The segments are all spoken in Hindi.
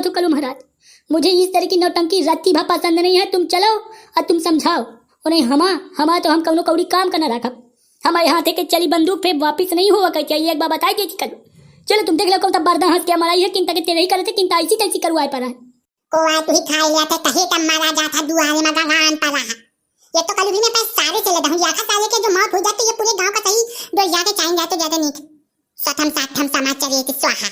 मत करो महाराज, मुझे इस तरह की नौटंकी रत्ती भा पसंद नहीं है। तुम चलो और तुम समझाओ। और नहीं हमा तो हम कौनो कौड़ी काम करना रखा, हमारे हाथ के चली बंदूक पे वापिस नहीं हुआ कहती है, एक बार बताई देती करो। चलो तुम देख लो कौन सा बर्दा हंस के मराई है, किंता के तेरे ही करते किंता ऐसी तैसी करवाए पर है को आ तू ही खा लिया था कहे का मारा जाता दुआरे में गगान पड़ा है। ये तो कल भी मैं पैसे सारे चले दहूं या साले के जो मौत हो जाती है पूरे गांव का सही दो जाके चाइन जाए तो ज्यादा नहीं सठम समाचार ये स्वाहा।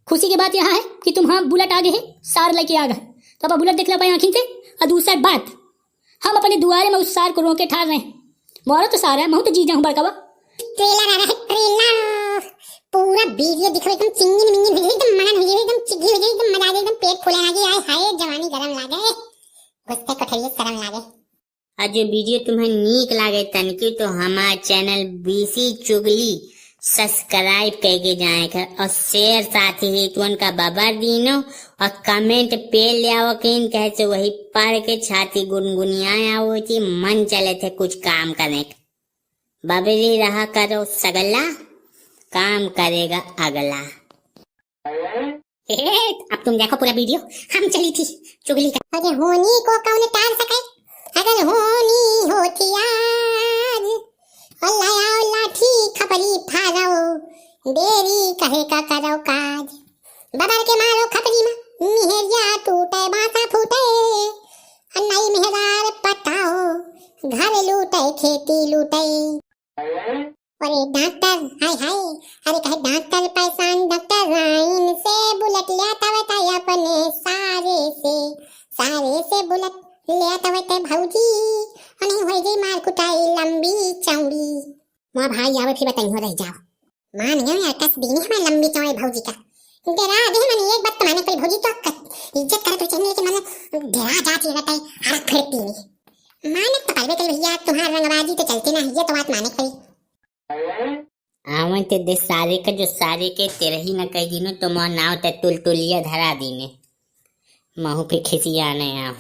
खुशी की बात यह है कि तुम हाँ बुलेट आ गए है, सार लेके आ गए तो अब बुलेट देख लो पाए आँखिन से। और दूसरा बात, हम अपने दुआरे में उस सार को रोके ठार रहे हैं। मोरा तो सारा है, मैं तो जी जाऊं बड़कावा। ट्रेलर आ रहा है ट्रेलर, पूरा वीडियो दिखो एकदम चिंगिन मिंगिन हो गई, एकदम मन हो गई, एकदम चिग्गी हो गई, एकदम मजा आ गया, एकदम पेट फूले लगे। आए हाय जवानी गरम लागे, गुस्से कठरिये शर्म लागे। आज जो वीडियो तुम्हें नीक लागे तनकी तो हमारा चैनल बीसी चुगली सब्सक्राइब करके जाए कर और शेयर साथी ही तुन का बबर दीनो और कमेंट पे ले आओ किन कहे से वही पढ़ के छाती गुनगुनिया आओ थी मन चले थे कुछ काम करने का। बबरी रहा करो सगला, काम करेगा अगला। अब तुम देखो पूरा वीडियो, हम चली थी चुगली का। अरे होनी को कौन टाल सके, अगर होनी होती आज अल्लाह लाठी खपरी फाड़ो, देरी कहे का करो काज। बबर के मारो खपरी में मिहरिया टूटे बासा फूटे, अन्नाई मेहरार पटाओ, घर लूटे खेती लूटे। अरे डॉक्टर हाय हाय, अरे कहे डॉक्टर परेशान डॉक्टर राइन से बुलेट लिया तवता अपने सारे से बुलेट लिया तवता भौजी अने होई गई मार कुटाई लंबी चौड़ी। मां भाई आवे फिर बताई हो रह जाओ। मां नहीं यार कस दी हमें लंबी चौड़ी भौजी का डरा दे मैंने एक बात माने पर भौजी तो इज्जत करे तो चलने के मन डरा जाती रहता है हर खड़ती नहीं माने तो पहले कल भैया तुम्हारा रंगबाजी तो चलती ना, ये तो बात माने पड़ी। आवन ते दे सारे का जो सारे के तेरे ही न कह दीनो तो मोर नाव ते तुलतुलिया धरा दीने महू पे खिसिया नहीं आओ।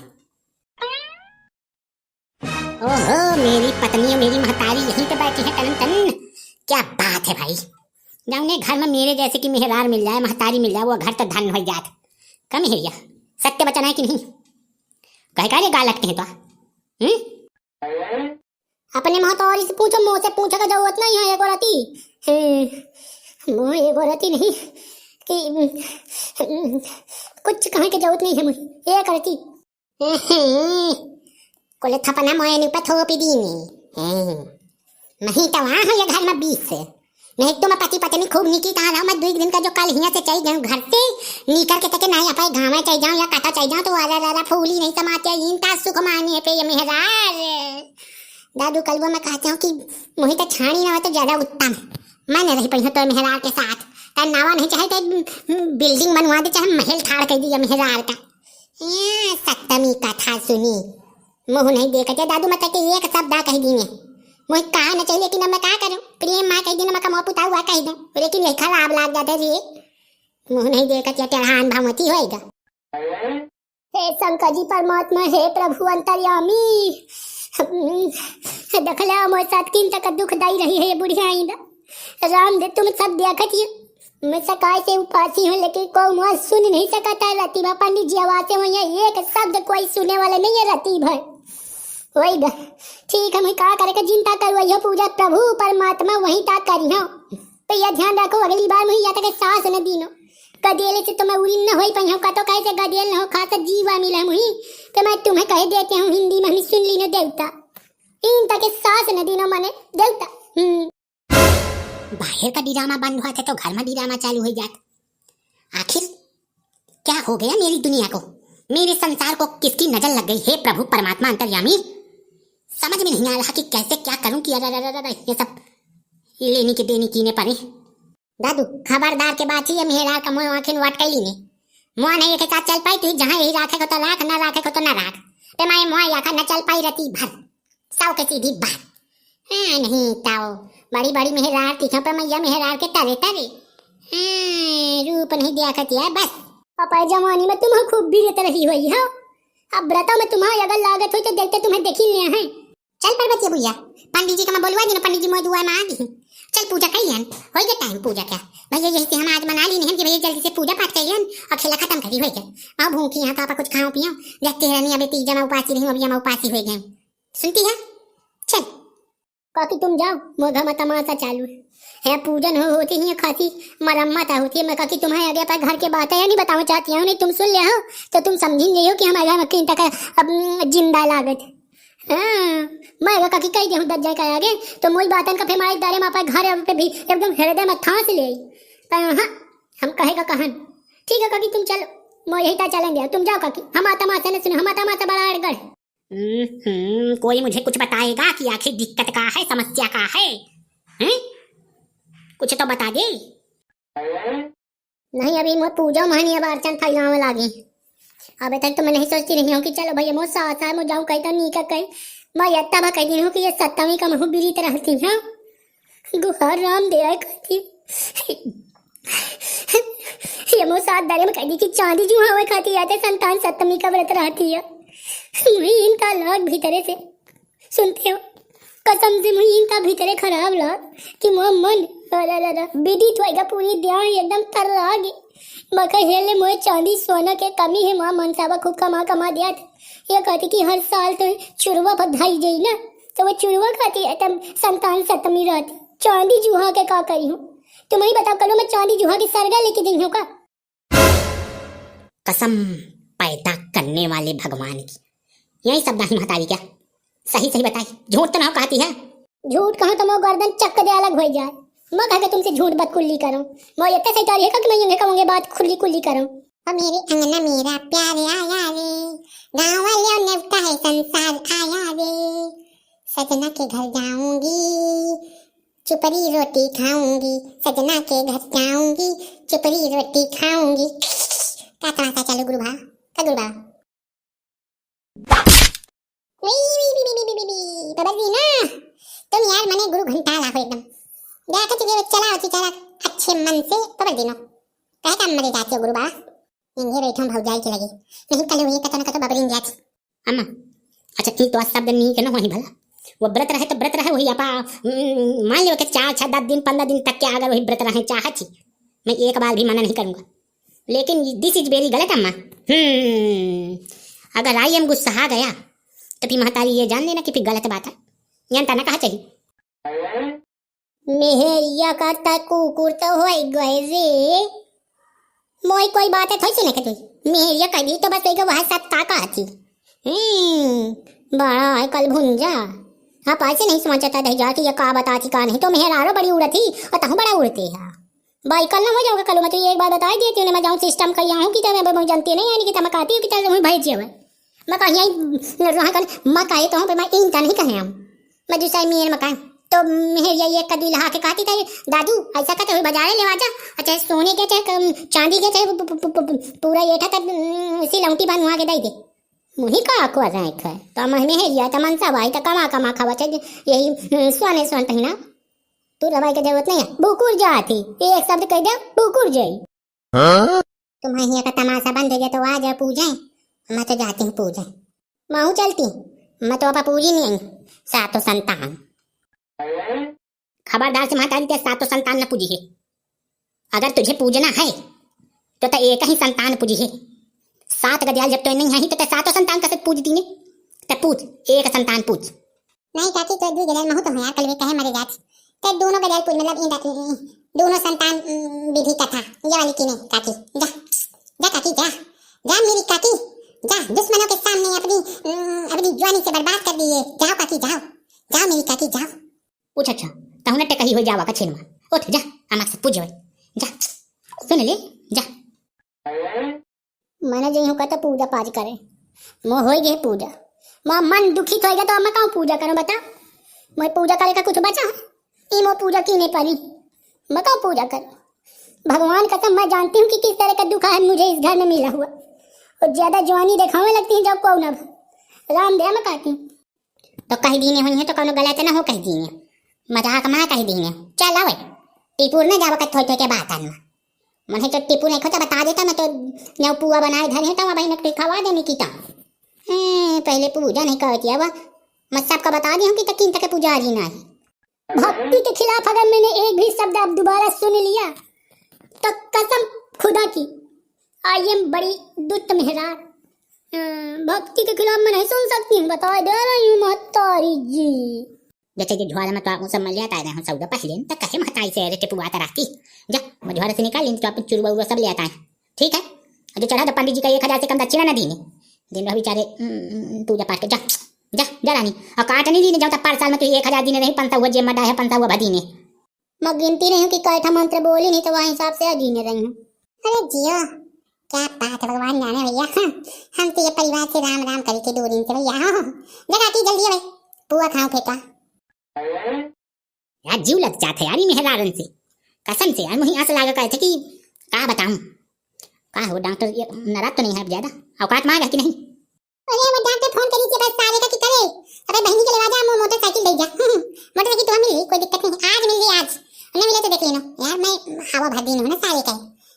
ओहो मेरी पत्नी और मेरी महतारी यहीं पे बैठी है टन टन, क्या बात है भाई। जाऊने घर में मेरे जैसे कि मेहरार मिल जाए महतारी मिल जाए वो घर तो धन हो जात। कम हेरिया सत्य बचना है कि नहीं, कहे का गा लगते हैं तो अपने महतारी से पूछो, मुँह से पूछो का जरूरत नहीं है। एक औरती मुँह एक औरती नहीं कि कुछ कहने की जरूरत नहीं है मुझे। एक औरती कोले थपना मोए नी पर थोपी दीनी नहीं तो वहाँ है ये घर में 20 से नहीं तो मैं पति पत्नी खूब निकी कहाँ रहा मैं 2 दिन का जो कल हिया से चाहिए जाऊँ घर से निकल के तक नहीं आप गाँव में चाहिए जाऊँ या काटा चाहिए जाऊँ तो आरा फूली नहीं समाते इनका सुख मानिए पे ये मेहरार। दादू कलवा मैं कहते हूँ कि मुझे तो छानी ना हो तो ज्यादा उत्तम, मैं न रही पही तो मेहरार के साथ तो नावा नहीं चाहे तो बिल्डिंग बनवा दे चाहे महल ठाड़ कर दिया मेहरार का। सप्तमी कथा सुनी मुँह नहीं देखते दादू मतलब कि एक शब्द कह दी मुझे कहा न चाहिए लेकिन मैं क्या करूँ प्रेम माँ कह दी मैं कमो पुता हुआ कह दूँ लेकिन यही खराब लग जाता जी मुँह नहीं देखते टेढ़ान भावती होएगा। हे शंकर जी परमात्मा, हे प्रभु अंतर्यामी, दखला मोर साथ किन तक दुखदाई रही है ये बुढ़िया राम दे तुम सब देखती मैं सकाल से उपासी हूँ लेकिन कोई सुन नहीं सकता। रतिभा पंडित जी आवाज से वही एक शब्द कोई सुनने वाला नहीं है रति भर वही ठीक है मैं क्या करे चिंता करवाई हो पूजा प्रभु परमात्मा वही ता करी हो तो यह ध्यान रखो अगली बार मुझे या तक सास न दीनो गदेले से तो मैं उड़ी न हो पाई हूँ का तो कैसे गदेल न हो खासा जीवा मिला मुझे तो मैं तुम्हें कह देते हूँ हिंदी में सुन ली न देवता इन तक सास न दीनो मने देवता। बाहर का डिरामा बंद हुआ था तो घर में डिरामा चालू हो जाता। आखिर क्या हो गया मेरी दुनिया को, मेरे संसार को किसकी नजर लग गई। हे प्रभु परमात्मा अंतर्यामी, समझ में नहीं आ रहा कि कैसे क्या करूं कि ये सब लेने के देने कीने पड़े। दादू खबरदार के बात ही मेहरार का मुँह आंखें वाट कैली ने मुँह नहीं एक साथ चल पाई तो जहाँ यही राखे को तो राख न राखे को तो न राख पे मैं मुँह याखा न चल पाई रहती भर साव के सीधी बात। हाँ नहीं ताओ बड़ी बड़ी मेहरार तीखा पे मैया मेहरार के तरे तरे रूप नहीं दिया है बस। पापा जवानी में तुम खूब बीरत रही हुई हो, अब व्रतों में तुम्हारी अगर लागत हो तो देखते तुम्हें देख ही लिया है। चल पर बच्चे भैया पंडित जी का मैं बोलवा दी ना, पंडित जी मोह दुआ में आ दी चल पूजा करियन हो गया टाइम पूजा क्या भैया यही से हम आज बना ली नहीं कि भैया जल्दी से पूजा पाठ करियन और खेला खत्म करी हो गया अब भूखी यहाँ तो आप कुछ खाओ पियो देखते रहनी अभी तीजा में उपासी रही अभी हम उपासी हो गए सुनती है चल काकी तुम जाओ मोघा में तमाशा चालू है पूजन होती ही खासी मरम्मत होती है। मैं काकी तुम्हारे आगे पर घर के बात है या नहीं बताना चाहती हूँ नहीं तुम सुन ले हो तो तुम समझी नहीं हो कि हमारे घर में किन तक अब जिंदा लागत हाँ मैं काकी कही देहूँ दस जाए आगे तो मोई बातन का फिर हमारे दारे में घर पे भी एकदम हृदय में थांस ले पर हाँ हम कहेगा कहन ठीक है काकी तुम चलो मैं यही ता चलेंगे तुम जाओ काकी हम आता माता ने सुनो हम आता माता बड़ा अड़गड़ कोई मुझे कुछ बताएगा कि आखिर दिक्कत का है समस्या का है हैं? कुछ तो बता दे नहीं अभी मैं पूजा मानी अब अर्चन फैलाने लगी अभी तक तो मैं नहीं सोचती रही हूँ कि चलो भैया मैं साथ है मैं जाऊँ कहीं तो नहीं कहीं मैं इतना बा कह हूँ कि ये सप्तमी का महू बिरी तरह रहती है गुहार राम दे कहती ये मैं साथ दारे में कह दी कि चांदी जो हवा खाती आते संतान सप्तमी का व्रत रहती है मुझे इनका लाग भीतरे से सुनते हो कसम से मुझे इनका भीतरे खराब लाग कि मोह मन विदित होएगा पूरी ध्यान एकदम तर लागी मका हेले मोए चांदी सोना के कमी है मां मनसावा खूब कमा दिया ये कहती कि हर साल तो चुरवा बधाई जाई ना तो वो चुरवा खाती है तब संतान सप्तमी रहती चांदी जुहा के का करी हूँ तुम ही बताओ कलो मैं चांदी जुहा की सरगा लेके दी हूँ का कसम पैदा करने वाले भगवान की यही सब नहीं महतारी क्या सही सही बताई झूठ तो ना कहती है झूठ कहाँ तो मैं गर्दन चक्कर दे अलग हो जाए मैं कहा तुमसे झूठ बात खुली करूं मैं इतने सही तारी है कि मैं यूं कहूंगी बात खुली खुली करूं और मेरे अंगना मेरा प्यार आया रे गाँव वाले नेवता है संसार आया रे सजना के घर जाऊंगी चुपड़ी रोटी खाऊंगी सजना के घर जाऊंगी चुपड़ी रोटी खाऊंगी क्या तमाशा चालू गुरु भा का गुरु भा बाबा जी ना तुम यार मने गुरु घंटा लाखो एकदम देखा तुझे चला अच्छे मन से पकड़ दिनो कहे काम मरे जाते हो गुरु बा इंगे बैठो भौजाई के लगे नहीं कल हुई कतो न कतो बबरिन जाती अम्मा अच्छा ठीक तो शब्द नहीं कहना वही भला वो व्रत रहे तो व्रत रहे वही आपा मान लो कि 4 6 10 दिन 15 दिन तक के अगर वही व्रत रहे चाहती मैं एक बार भी मना नहीं करूंगा लेकिन दिस इज वेरी गलत अम्मा अगर आई एम गुस्सा आ गया तो फिर महतारी ये जान लेना कि फिर गलत बात है यहाँ तना कहा चाहिए मेहरिया का तक कुकुर तो हो गए रे मोई कोई बात है थोड़ी सुने के तू मेहरिया कह दी तो बस एक वह सत्ता का थी बड़ा है कल भुंजा आप ऐसे नहीं समझता दही जाती या का बताती का नहीं तो मेहरारो बड़ी उड़ती और तहु बड़ा उड़ते है भाई कल ना हो जाओगे कल मैं तो एक बार बता देती हूँ मैं जाऊँ सिस्टम कहीं आऊँ कि तब मैं जानती नहीं यानी कि तब आती हूँ कि तब मैं भेजी हुए मैं कहीं रहा कर मैं कहे तो मैं इनता नहीं कहे हम मैं दूसरा मेरे मकान तो मेहरिया ये कदी लहा के कहती थी दादू ऐसा कहते हुए बाजारे ले आजा अच्छा सोने के चाहे चांदी के चाहे पूरा ये था इसी लौटी बांध वहाँ के दे दे मुही का को रख है तो मेहरिया तो मनसा भाई तो कमा खावा चाहिए यही सोने सोन पहना तू रवाई की जरूरत नहीं है बुकुर जाती एक शब्द कह दे बुकुर जाई तुम्हारे का तमाशा बंद हो गया तो आ जा पूजा मैं तो जाती हूँ पूजा माहू चलती मैं तो आपा पूजी नहीं सातों संतान खबरदार से महतारी ते सातों संतान न पूजी है अगर तुझे पूजना है तो एक ही संतान पूजी है 7 गदियाल जब तो नहीं है तो सातों संतान कैसे पूज दी ने तो पूछ एक संतान पूछ नहीं काकी तो 2 गदियाल महू तो है यार कल वे कहे मरे जात तो दोनों गदियाल पूछ मतलब दोनों संतान विधि कथा ये वाली की नहीं काकी जा जा काकी जा जा मेरी काकी जा दुश्मनों के सामने अपनी जवानी से बर्बाद कर दिए जाओ काकी जाओ जाओ मेरी काकी जाओ पूछ अच्छा तहुने टे कही हो जावा का छेनमा उठ जा आमा से पूछ जा सुन ले जा मैंने जो कहता पूजा पाठ करे मैं हो गए पूजा मां मन दुखित होएगा तो मैं कहूँ पूजा करूँ बता मैं पूजा करे का कुछ बचा है मैं पूजा की नहीं पारी मैं कहूँ पूजा कर भगवान कसम मैं जानती हूँ कि किस तरह का दुख है मुझे इस घर में मिला हुआ और ज्यादा जवानी दिखाने लगती है जब को ना राम दे मैं कहती तो कह दीने हुई है तो कौन गलत ना हो कह दीने मजाक मा कह दीने चल आवे टिपुर ना जावा का थोड़े के बात आना मने तो टिपुर नहीं खोता बता देता मैं तो न्यौ पुआ बनाए धरे तो बहन के खवा देने की ता पहले पूजा नहीं करती अब मैं सबका बता दी हूँ कि तकिन तक पूजा आ रही ना है भक्ति के खिलाफ अगर मैंने एक भी शब्द अब दोबारा सुन लिया तो कसम खुदा की आई एम बड़ी दुष्ट मेहरार। भक्ति के खिलाफ मैं नहीं सुन सकती हूँ, बता दे रही हूँ महतारी जी। जैसे कि झोला में तो आप सब मलिया ताए हम सौदा पहले तक कहे महताई से रेटे पुआ रहती जा मझोरा से निकाल तो अपन चुरवा उरवा सब ले आता है, ठीक है। जो चढ़ा तो पंडित जी का 1000 से कम दक्षिणा न दीने दिन रह बेचारे पूजा पाठ के जा जा जा रानी और काट नहीं दीने जाओ तब 5 साल में तो 1000 दीने नहीं 500 हुआ जे मडा है 500 हुआ भदीने। मैं गिनती रही हूँ कि कैठा मंत्र बोली नहीं तो वह हिसाब से गिने रही हूँ। अरे जियो क्या बात है भगवान जाने भैया। हम तो ये परिवार से राम राम करी के 2 दिन से भैया। जगाती जल्दी है भाई पुआ खाओ फेंका। यार जीव लग जाते यार मेहरारन से कसम से यार मुझे आस लगा कहे थे कि का बताऊं का हो डॉक्टर नाराज तो नहीं है ज्यादा औकात मांगा कि नहीं। अरे वो डॉक्टर फोन करी के बस सारे का की करे। अरे बहनी के लेवा जा मोटरसाइकिल ले जा। मोटरसाइकिल तो मिल गई कोई दिक्कत नहीं, आज मिल गई आज नहीं मिले तो देख लेना यार। मैं हवा भर दिन हूं ना सारे का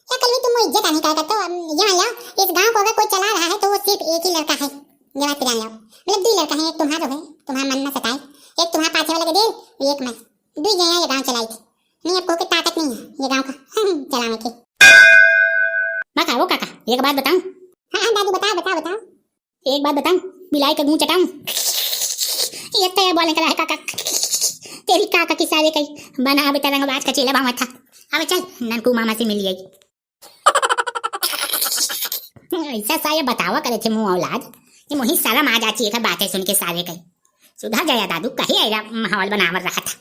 या कल भी तुम इज्जत आने का तो ये मान लो इस गांव को अगर कोई चला रहा है तो वो सिर्फ एक ही लड़का है। ये बात जान लो मतलब 2 लड़का है, एक तुम्हारा है तुम्हारा मन न सताए, एक तुम्हारा पाछे वाला के दे एक मैं 2 जने ये गांव चलाई थी। नहीं अब कोई ताकत नहीं है ये गांव का चलाने की। मैं वो काका एक बात बताऊं। हां दादी बताओ बताओ बताओ। एक बात बताऊं बिलाई का मुंह चटाऊं ये तो ये बोले करा है काका तेरी काका की सारे कई बना बेटा रंगबाज का चेला भाव था। अब चल ननकू मामा से मिल गई ऐसा सा ये बतावा करे थे मुंह औलाद ये मुही शर्म आ जाती है बातें सुन के सारे कई सुधर गया दादू कहीं ऐसा माहौल बनावर रहा था।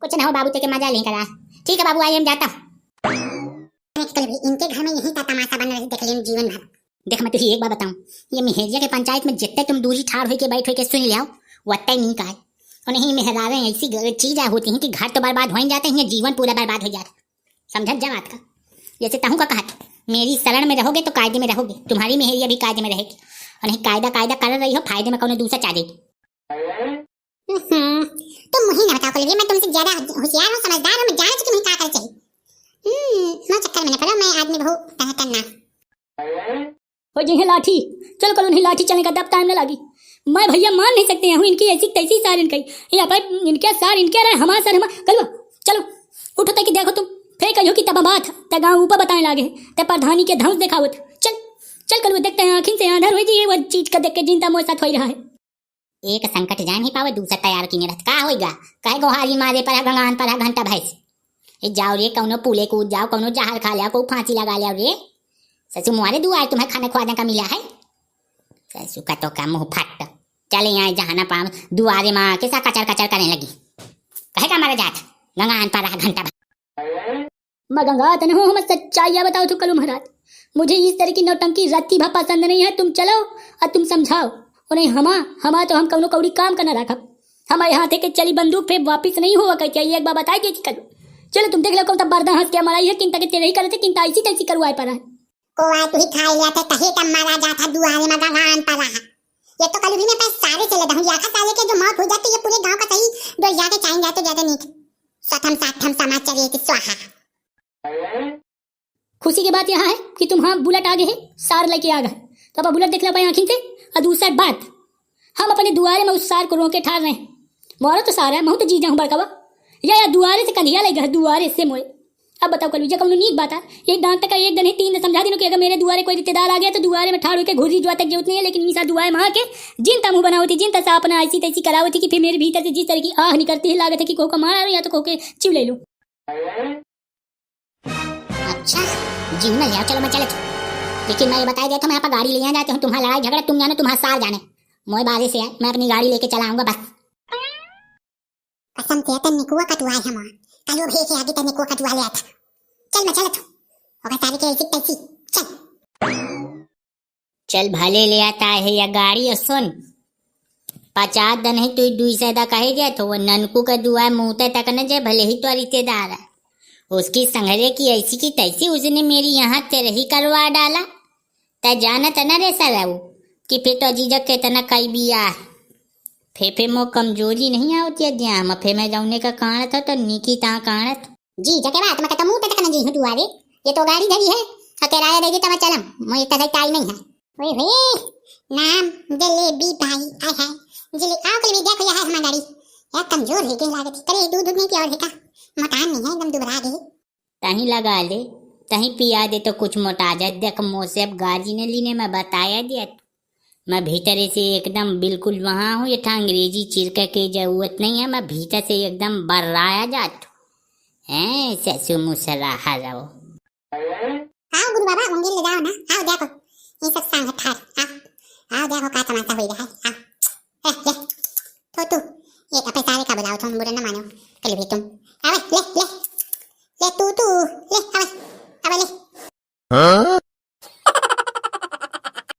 कुछ ना हो बाबू तो के मजा नहीं करा। ठीक है बाबू आई एम जाता इनके घर में यही का तमाशा बन रही देख लेन जीवन भर। देख मैं तुझे एक बात बताऊं ये मेहरिया के पंचायत में जितने तुम दूरी ठाड़ होके बैठ होके सुन लिया वत्ता ही नहीं कहा और नहीं मेहरारें ऐसी चीज होती हैं कि घर तो बर्बाद हो जाते हैं जीवन पूरा बर्बाद हो जाता। समझ जा बात का जैसे तहु का कहा मेरी शरण में रहोगे तो कायदे में रहोगे, तुम्हारी मेहरिया भी कायदे में रहेगी और नहीं कायदा कर रही हो फायदे में कौन दूसरा चाहेगी। तुम मुझे ना बताओ मैं तुमसे ज्यादा होशियार हूँ समझदार हूँ, मैं जान चुकी हूँ क्या कर चाहिए। मैं चक्कर में न पड़ो, मैं आदमी बहु तरह करना हो जी है लाठी चल कल उन्हें लाठी चलने का दब टाइम न लगी। मैं भैया मान नहीं सकते हैं इनकी ऐसी तैसी सार इनकी यहाँ पर इनके सार इनके रहे हमारा सर हमारा कल चलो उठो तक देखो तुम फिर कहो कि तब बात त गाँव ऊपर बताने लागे तब प्रधानी के धौस देखा चल चल कल देखते हैं आखिर से आधार हो जी वो चीज का देख के चिंता मोर साथ हो रहा है। एक संकट जान ही पावे दूसरा तैयार की रहत का होएगा कहे गोहारी मारे पर गंगान पर घंटा भैंस जाओ रे कौनो पुले कूद जाओ कौनो जहाज खा लिया को फांसी लगा लिया रे ससु मुआरे दुआर तुम्हें खाना खुआने का मिला है ससु का तो का मुंह फट चले यहाँ जहाना पाम दुआरे माँ के साथ कचर कचर करने लगी कहे का मारा जात गंगान पर घंटा मैं गंगा तन हूँ मैं सच्चाइया बताओ तो कलू महाराज मुझे इस तरह की नौटंकी रत्ती भा पसंद नहीं है। तुम चलो और तुम समझाओ और नहीं हमा तो हम कौनो कौड़ी काम करना रखब हमारे यहाँ थे के चली बंदूक पे वापिस नहीं हुआ कह चाहिए एक बार बताई देती कल चलो तुम देख लो कौन तब बर्दा हंस के हमारा ये किंता के तेरे ही करे थे किंता ऐसी तैसी करवाए पर को आए तू ही खा लिया था कहे तब मारा जाता दुआरे में गंगान पर रहा। ये तो कल भी मैं पास सारे चले दहूं या साले के जो मौत हो जाती है पूरे गांव का सही दो जाके चाइन जाते ज्यादा नहीं साथम समाज चलिए कि स्वाहा। खुशी की बात यहाँ है कि तुम हाँ बुलेट आगे है सार लेके आ गए तो अब बुलेट देख लो पाए आखिर से और दूसरा बात हम अपने दुआरे में उस सार को रोके ठार रहे मोरो तो सारा है महू तो जी जाऊँ बड़कावा या दुआरे से कंधिया लगे दुआरे से मोए। अब बताओ कल कौन नीक बात है एक डांट का एक दिन ही 3 दिन समझा दिनों कि अगर मेरे दुआरे कोई रिश्तेदार आ गया तो दुआरे में ठाड़ होकर घुरी जो तक जरूरत नहीं है लेकिन ईसा दुआरे में आके जिन तमु बनावती जिन तसा अपना ऐसी तैसी करावती कि फिर मेरे भीतर से जिस तरह की आह निकलती है लागत है कि को मारा या तो को के चिव ले लूं। अच्छा जीव ना लिया चलो मैं चले लेकिन मैं ये बताया गया था मैं यहाँ पर गाड़ी ले जाते हूँ तुम्हारा लड़ाई झगड़ा तुम जानो तुम्हारा सार जाने मोए बारे से है मैं अपनी गाड़ी लेके चला आऊंगा बस। कसम से तन्ने कुआ कटुआ है हम कल वो भेजे आगे तन्ने कुआ कटुआ ले आता चल मैं चलत और सारी के ऐसी तैसी चल भले ले आता है या गाड़ी और सुन 50 दिन है तू 200 कहे जाए तो वो ननकू का दुआ मुँह तक न जाए भले ही तो रिश्तेदार है उसकी संघरे की ऐसी की तैसी उसने मेरी यहाँ तेरे ही करवा डाला त जाना तना रे सर कि फिर तो जीजा के तना कई बिया फेफे मो कमजोरी नहीं आती है दिया हम फे मैं जाऊने का कारण था तो निकी ता कारण जी जके बात मैं मुंह तक न जी हूं दुआरे ये तो गाड़ी धरी है किराया देगी तब चलम मैं इतना टाइम नहीं है ओए होए नाम जलेबी भाई आय हाय जले आओ कल भी देखो यह है हमारी गाड़ी यार कमजोर है के लागत करे दूध नहीं पिया है का मकान नहीं है एकदम दुबरा गई तही लगा ले तही पिया दे तो कुछ मोटा जाए। देख मोसे अब गाजी ने लीने मैं बताया दिया मैं भीतर से एकदम बिल्कुल वहाँ हूँ। ये अंग्रेजी चिरका की जरूरत नहीं है, मैं भीतर से एकदम बर्राया जात हैं। ससु मुसराहा रहो। आओ गुरु बाबा मंदिर ले जाओ ना, आओ देखो ये सब सांग ठार आओ देखो का तमाशा हो रहा है। आओ ले तो तू ये अपने सारे का बताओ तुम बुरा ना मानो कल भी तुम आवे ले ले ले तू ले आवे